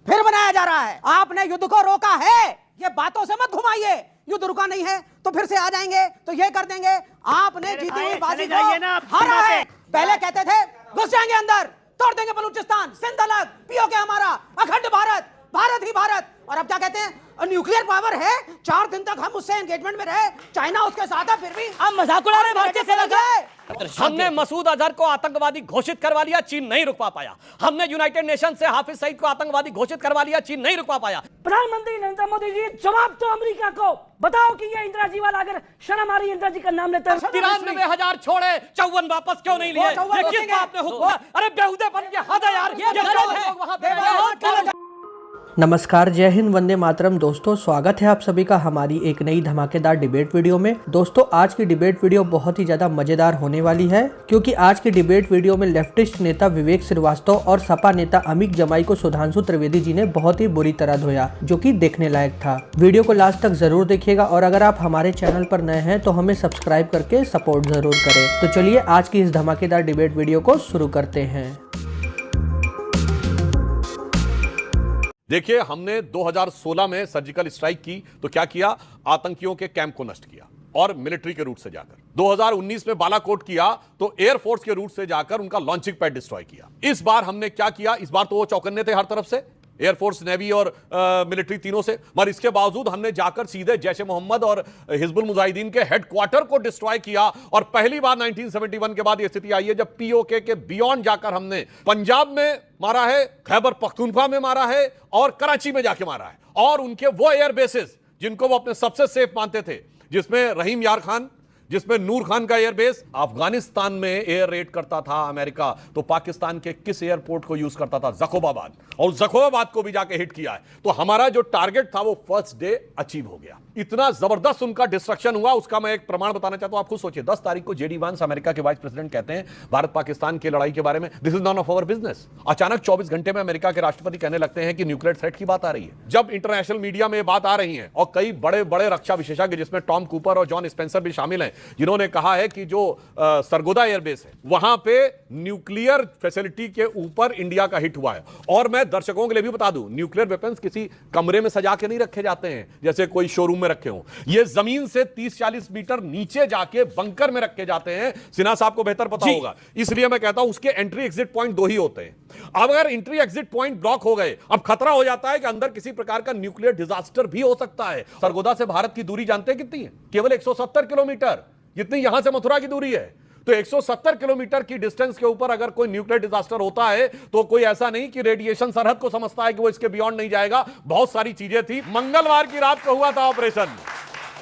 फिर बनाया जा रहा है। आपने युद्ध को रोका है, ये बातों से मत घुमाइए। युद्ध रुका नहीं है तो फिर से आ जाएंगे तो ये कर देंगे। आपने जीती हुई बाजी को हारा है। पहले कहते थे घुस जाएंगे अंदर, तोड़ देंगे बलूचिस्तान, सिंध अलग, पीओके हमारा, अखंड भारत, भारत ही भारत। और अब क्या कहते हैं, न्यूक्लियर पावर है, 4 दिन तक हम उससे एंगेजमेंट में रहे, चाइना उसके साथ है, फिर भी हम मजाक उड़ा रहे भारतीय सेना के। हमने मसूद अजहर को आतंकवादी घोषित करवा लिया, चीन नहीं रुकवा पाया। हमने यूनाइटेड नेशन से हाफिज सईद को आतंकवादी घोषित करवा लिया, चीन नहीं रुकवा पाया। प्रधानमंत्री नरेंद्र मोदी जी, जवाब तो अमेरिका को बताओ कि ये इंदिरा जी वाला अगर शर्म आ रही इंदिरा जी का नाम लेते हैं। 93,000 छोड़े, 54 वापस क्यों नहीं लिए? ये किस बात पे हुक्म? अरे बेहुदेपन की हद है यार। नमस्कार, जय हिंद, वंदे मातरम। दोस्तों, स्वागत है आप सभी का हमारी एक नई धमाकेदार डिबेट वीडियो में। दोस्तों, आज की डिबेट वीडियो बहुत ही ज़्यादा मज़ेदार होने वाली है, क्योंकि आज की डिबेट वीडियो में लेफ्टिस्ट नेता विवेक श्रीवास्तव और सपा नेता अमित जमाई को सुधांशु त्रिवेदी जी ने बहुत ही बुरी तरह धोया, जो कि देखने लायक था। वीडियो को लास्ट तक जरूर देखिएगा और अगर आप हमारे चैनल पर नए हैं तो हमें सब्सक्राइब करके सपोर्ट जरूर करें। तो चलिए आज की इस धमाकेदार डिबेट वीडियो को शुरू करते हैं। देखिए, हमने 2016 में सर्जिकल स्ट्राइक की तो क्या किया? आतंकियों के कैंप को नष्ट किया और मिलिट्री के रूट से जाकर। 2019 में बालाकोट किया तो एयरफोर्स के रूट से जाकर उनका लॉन्चिंग पैड डिस्ट्रॉय किया। इस बार हमने क्या किया? इस बार तो वो चौकन्ने थे हर तरफ से, एयरफोर्स, नेवी और मिलिट्री तीनों से, मगर इसके बावजूद हमने जाकर सीधे जैश ए मोहम्मद और हिजबुल मुजाहिदीन के हेडक्वार्टर को डिस्ट्रॉय किया। और पहली बार 1971 के बाद यह स्थिति आई है जब पीओके के बियॉन्ड जाकर हमने पंजाब में मारा है, खैबर पख्तूनख्वा में मारा है और कराची में जाके मारा है। और उनके वो एयर बेसेस जिनको वो अपने सबसे सेफ मानते थे, जिसमें रहीम यार खान, जिसमें नूर खान का एयरबेस, अफगानिस्तान में एयर रेड करता था अमेरिका, तो पाकिस्तान के किस एयरपोर्ट को यूज करता था? जकोबाबाद, और जकोबाबाद को भी जाके हिट किया है। तो हमारा जो टारगेट था वो फर्स्ट डे अचीव हो गया। इतना जबरदस्त उनका डिस्ट्रक्शन हुआ, उसका मैं एक प्रमाण बताना चाहता हूं। आप खुद सोचिए, 10 तारीख को जेडी वांस, अमेरिका के वाइस प्रेसिडेंट, कहते हैं भारत पाकिस्तान की लड़ाई के बारे में, this is none of our business. अचानक 24 घंटे में अमेरिका के राष्ट्रपति कहने लगते हैं कि न्यूक्लियर थ्रेट की बात आ रही है। जब इंटरनेशनल मीडिया में बात आ रही है और कई बड़े बड़े रक्षा विशेषज्ञ, जिसमें टॉम कूपर और जॉन स्पेंसर भी शामिल हैं, जिन्होंने कहा है कि जो सरगोदा एयरबेस है वहां पे न्यूक्लियर फैसिलिटी के ऊपर इंडिया का हिट हुआ है। और मैं दर्शकों के लिए भी बता दूं, न्यूक्लियर वेपन्स किसी कमरे में सजा के नहीं रखे जाते हैं जैसे कोई शोरूम में रखे हों। ये जमीन से 30-40 मीटर नीचे जाके बंकर में रखे जाते हैं। सिन्हा साहब को बेहतर पता होगा, इसलिए मैं कहता हूं उसके एंट्री एग्जिट पॉइंट 2 ही होते हैं। अब अगर एंट्री एग्जिट पॉइंट ब्लॉक हो गए, अब खतरा हो जाता है कि अंदर किसी प्रकार का न्यूक्लियर डिजास्टर भी हो सकता है। सरगोदा से भारत की दूरी जानते हैं कितनी है? केवल 170 किलोमीटर, जितनी यहां से मथुरा की दूरी है। तो 170 किलोमीटर की डिस्टेंस के ऊपर अगर कोई न्यूक्लियर डिजास्टर होता है तो कोई ऐसा नहीं कि रेडिएशन सरहद को समझता है कि वो इसके बियॉन्ड नहीं जाएगा। बहुत सारी चीजें थी। मंगलवार की रात को हुआ था ऑपरेशन,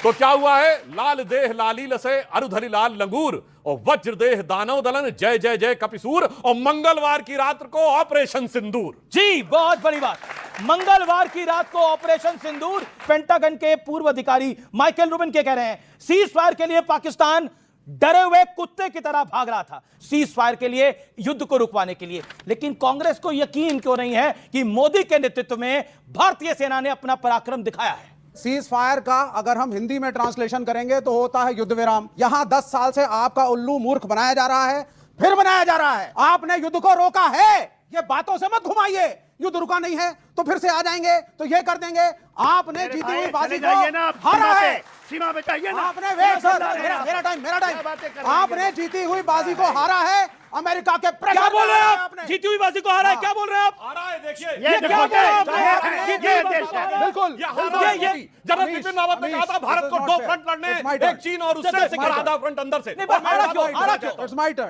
तो क्या हुआ है? लाल देह लालील से अरुधरी लाल लंगूर और वज्र देह दानव दलन, जय जय जय कपिसूर। और मंगलवार की रात को ऑपरेशन सिंदूर। जी, बहुत बड़ी बात। मंगलवार की रात को ऑपरेशन सिंदूर। पेंटागन के पूर्व अधिकारी माइकल रूबिन के कह रहे हैं सीज फायर के लिए पाकिस्तान डरे हुए कुत्ते की तरह भाग रहा था, सीज फायर के लिए, युद्ध को रुकवाने के लिए। लेकिन कांग्रेस को यकीन क्यों नहीं है कि मोदी के नेतृत्व में भारतीय सेना ने अपना पराक्रम दिखाया है। सीज फायर का अगर हम हिंदी में ट्रांसलेशन करेंगे तो होता है युद्ध विराम। यहां 10 साल से आपका उल्लू मूर्ख बनाया जा रहा है, फिर बनाया जा रहा है। आपने युद्ध को रोका है, ये बातों से मत घुमाइए। युद्ध रुका नहीं है तो फिर से आ जाएंगे तो ये कर देंगे। आपने जीती हुई बाजी को हारा है। सीमा पे चाहिए ना। आपने मेरा टाइम आपने जीती हुई बाजी को हारा है। अमेरिका के क्या बोल रहे हैं आप? जीती हुई बाजी को हारा है, क्या बोल रहे हैं आप? हारा है, देखिए ये क्या बोल रहे हैं आप? बिल्कुल जब बिपिन रावत ने कहा था भारत को 2 फ्रंट लड़ने, एक चीन और उससे और आधा फ्रंट अंदर से।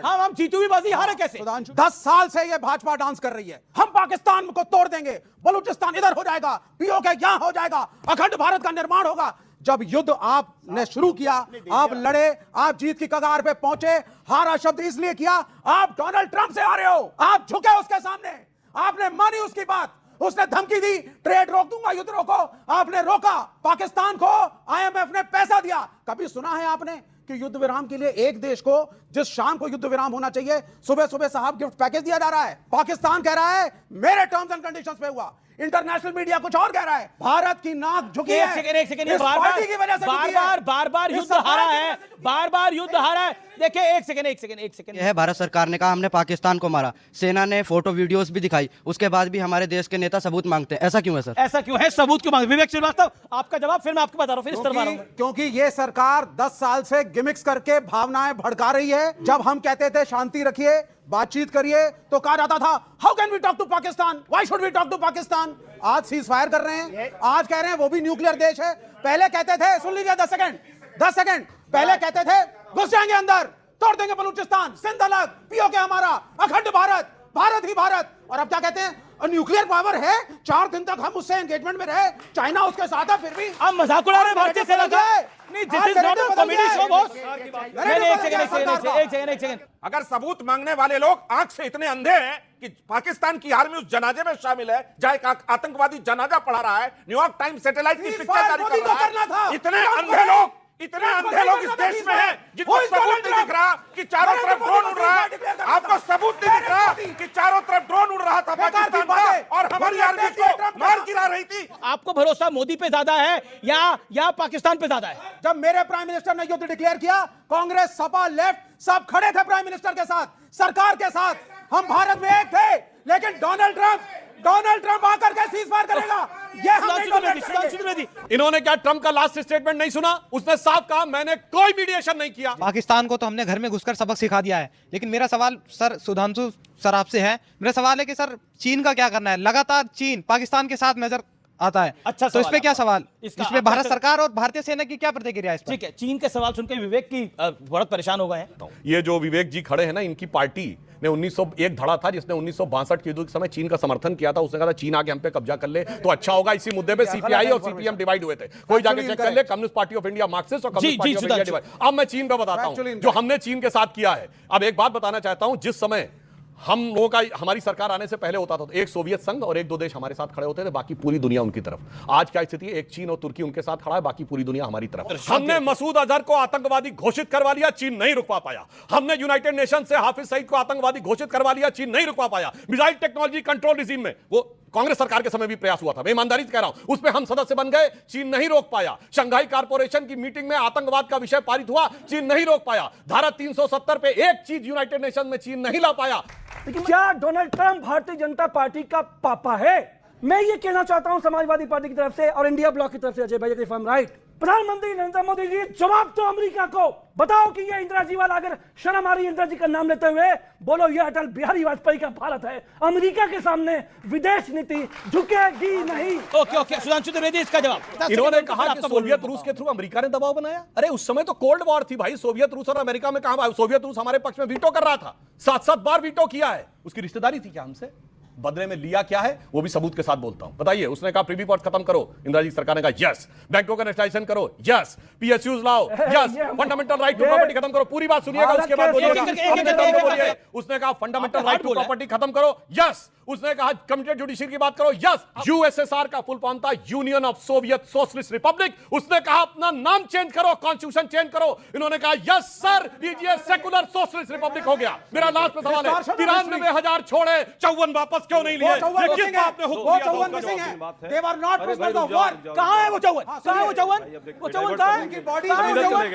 हम जीती हुई बाजी हारे कैसे? 10 साल से ये भाजपा डांस कर रही है, हम पाकिस्तान को तोड़ देंगे, बलूचिस्तान इधर हो जाएगा, पीओके यहां हो जाएगा, अखंड भारत का निर्माण होगा। जब युद्ध आपने शुरू किया, आप लड़े, आप जीत की कगार पे पहुंचे। हारा शब्द इसलिए किया, आप डोनाल्ड ट्रंप से हारे हो, आप झुके उसके सामने, आपने मानी उसकी बात। उसने धमकी दी, ट्रेड रोक दूंगा, युद्ध रोको, आपने रोका। पाकिस्तान को आईएमएफ ने पैसा दिया। कभी सुना है आपने कि युद्ध विराम के लिए एक देश को, जिस शाम को युद्ध विराम होना चाहिए, सुबह सुबह साहब गिफ्ट पैकेज दिया जा रहा है? पाकिस्तान कह रहा है मेरे टर्म्स एंड कंडीशंस पे हुआ। इंटरनेशनल मीडिया कुछ और कह रहा है। भारत की नाक झुकी है। एक सेकंड इस पार्टी की वजह से झुकी है। बार इस युद्ध सरकार हारा की है, वजह से झुकी है। बार युद्ध हारा है। देखिए एक सेकंड यह है, भारत सरकार ने कहा हमने पाकिस्तान को मारा, सेना ने फोटो वीडियोस भी दिखाई, उसके बाद भी हमारे देश के नेता सबूत मांगते हैं। ऐसा क्यों है सर? ऐसा क्यों है? सबूत क्यों मांगे? विवेक श्रीवास्तव आपका जवाब, फिर मैं आपको बता रहा हूं, फिर इस तरह मारूंगा। क्योंकि ये सरकार 10 साल से गिमिक्स करके भावनाएं भड़का रही है। जब हम कहते थे शांति रखिए, बातचीत करिए, तो कहा जाता था how can we talk to Pakistan, why should we talk to Pakistan. आज सीज फायर कर रहे हैं, आज कह रहे हैं वो भी न्यूक्लियर देश है। पहले कहते थे, सुन लीजिए 10 सेकंड, पहले कहते थे घुस जाएंगे अंदर, तोड़ देंगे बलूचिस्तान, सिंध अलग, पीओके हमारा, अखंड भारत, भारत ही भारत। और अब क्या कहते हैं? न्यूक्लियर पावर है, 4 दिन तक हम उससे एंगेजमेंट में रहे, चाइना उसके साथ है, फिर भी आप मजाक उड़ा रहे हैं भारतीय सेना का। नहीं, this is not a comedy show boss. एक सेकंड। अगर सबूत मांगने वाले लोग आंख से इतने अंधे हैं कि पाकिस्तान की आर्मी उस जनाजे में शामिल है जहां एक आतंकवादी जनाजा पढ़ा रहा है, न्यूयॉर्क टाइम्स सैटेलाइट की पिक्चर जारी कर रहा है, इतने अंधे लोग इस देश में हैं जिनको सबूत नहीं दिख रहा कि चारों तरफ ड्रोन उड़ रहा है। आपको सबूत नहीं दिख रहा कि चारों तरफ ड्रोन उड़ रहा था पाकिस्तान का और हमारी आर्मी को मार गिरा रही थी। आपको भरोसा मोदी पे ज्यादा है या पाकिस्तान पे ज्यादा है? जब मेरे प्राइम मिनिस्टर ने युद्ध डिक्लेयर किया, कांग्रेस, सपा, लेफ्ट सब खड़े थे प्राइम मिनिस्टर के साथ, सरकार के साथ। हम भारत में एक थे, लेकिन डोनाल्ड ट्रंप आकर के सीज फायर करेगा, ये हम नहीं करेंगे। इन्होंने क्या ट्रंप का लास्ट स्टेटमेंट नहीं सुना? उसने साफ कहा मैंने कोई मीडिएशन नहीं किया। पाकिस्तान को तो हमने घर में घुसकर सबक सिखा दिया है, लेकिन मेरा सवाल सर सुधांशु सर आपसे है, मेरा सवाल है कि सर चीन का क्या करना है? लगातार चीन पाकिस्तान के साथ नजर आता है। अच्छा, तो इस पे क्या सवाल? इसमें इसमें भारत सरकार और भारतीय सेना की क्या प्रतिक्रिया है इस पर? ठीक है, चीन के सवाल सुनकर विवेक की बहुत परेशान हो गए हैं। ये जो विवेक जी खड़े हैं ना, इनकी पार्टी ने 1901 धड़ा था जिसने 1962 के युद्ध के समय चीन का समर्थन किया था। उसने कहा था चीन आगे हम पे कब्जा कर ले तो अच्छा होगा। इसी मुद्दे पे सीपीआई और सीपीएम डिवाइड हुए थे। कोई जाके चेक कर ले, communist party of India Marxist और communist party of India divide. अब मैं चीन पे बताता हूं जो हमने चीन के साथ किया है। अब एक बात बताना चाहता हूं, जिस समय हम लोगों का, हमारी सरकार आने से पहले होता था तो एक सोवियत संघ और एक दो देश हमारे साथ खड़े होते थे, बाकी पूरी दुनिया उनकी तरफ। आज क्या स्थिति है? एक चीन और तुर्की उनके साथ खड़ा है, बाकी पूरी दुनिया हमारी तरफ। हमने मसूद अजहर को आतंकवादी घोषित करवा लिया, चीन नहीं रुकवा पाया। हमने यूनाइटेड नेशन से हाफिज सईद को आतंकवादी घोषित करवा लिया, चीन नहीं रुकवा पाया। मिसाइल टेक्नोलॉजी कंट्रोल रिजीम में वो कांग्रेस सरकार के समय भी प्रयास हुआ था, मैं ईमानदारी से कह रहा हूं, उसमें हम सदस्य बन गए, चीन नहीं रोक पाया। शंघाई कॉर्पोरेशन की मीटिंग में आतंकवाद का विषय पारित हुआ, चीन नहीं रोक पाया। धारा 370 पे एक चीज यूनाइटेड नेशन में चीन नहीं ला पाया। लेकिन क्या Donald Trump Bharatiya Janata party का पापा है? मैं ये कहना चाहता हूं समाजवादी पार्टी की तरफ से और इंडिया ब्लॉक की तरफ से, अजय भाई इफ आई एम राइट। प्रधानमंत्री नरेंद्र मोदी जी, जवाब तो अमेरिका को बताओ कि ये इंदिरा जी वाला, अगर शर्म आ रही इंदिरा जी का नाम लेते हुए, बोलो ये अटल बिहारी वाजपेयी का भारत है। अमेरिका के सामने विदेश नीति झुकेगी नहीं। ओके सुधांशु त्रिवेदी, इसका जवाब। इन्होंने कहा कि सोवियत रूस के थ्रू अमेरिका ने दबाव बनाया। अरे उस समय तो कोल्ड वॉर थी भाई, सोवियत रूस और अमेरिका में कहां? सोवियत रूस हमारे पक्ष में वीटो कर रहा था, 7-7 बार वीटो किया है। उसकी रिश्तेदारी थी क्या हमसे? बदले में लिया क्या है वो भी सबूत के साथ बोलता हूं। बताइए, उसने कहा प्रीवी पोर्ट खत्म करो, इंदिरा जी सरकार ने कहा यस। बैंकों का नेशनलाइजेशन करो, यस। पीएसयूज लाओ, yes. Fundamental right to property खत्म करो, पूरी बात सुनिएगा, उसके बाद बोलिएगा। उसने कहा फंडामेंटल राइट टू प्रॉपर्टी खत्म करो, यस। उसने कहा कमिटेड जुडिशरी की बात करो, यस। यूएसएसआर का फुल फॉर्म था union of Soviet socialist Republic. उसने कहा अपना नाम चेंज करो, कॉन्स्टिट्यूशन चेंज करो। इन्होंने कहा यस सर, लीजिए सेकुलर सोशलिस्ट रिपब्लिक हो गया। मेरा लास्ट सवाल है, 93,000 छोड़े, 54 वापस क्यों नहीं लिए? कहां है वो 54? कहां है?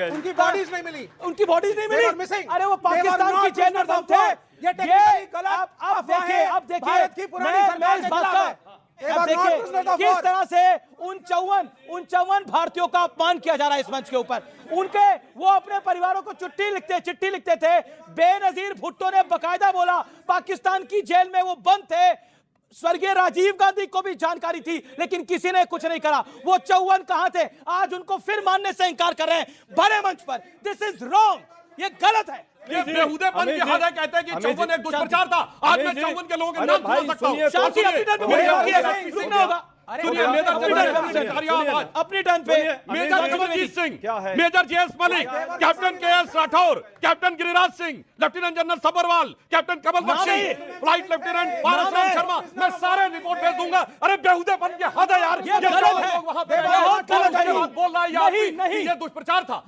उनकी बॉडीज नहीं मिली, उनकी बॉडीज नहीं मिली। अरे वो पाकिस्तान की जेल में बंद थे। ये टेक्निकली गलत। अब देखिए भारत की पुरानी सरकार के खिलाफ है। अब देखिए किस तरह से 59 भारतीयों का अपमान किया जा रहा है इस मंच के ऊपर। उनके वो अपने परिवारों को चिट्ठी लिखते थे। बेनजीर भुट्टो ने बकायदा बोला पाकिस्तान की जेल में वो बंद थे, स्वर्गीय राजीव गांधी को भी जानकारी थी, लेकिन किसी ने कुछ नहीं करा। वो 54 कहां थे? आज उनको फिर मानने से इंकार कर रहे हैं बड़े मंच पर। दिस इज रॉन्ग, ये गलत है। ये बेहुदेपन की हद है। कहते हैं कि 54 एक दुष्प्रचार था। आज मैं 54 के लोगों के नाम बोल सकता हूं। शांति अपनी टर्न पे रुकना होगा। सुनिए, अपनी टर्न पे major Kamaljeet Singh, major JS Malik, captain KS Rathore, captain Giriraj Singh, lieutenant general Sabharwal, captain Kamal Bakshi, flight lieutenant Parasram Sharma, मैं सारे रिपोर्ट भेज दूंगा। अरे बेहुदेपन की हद है यार, ये गलत है, बहुत गलत है। बोल रहा है ये दुष्प्रचार था।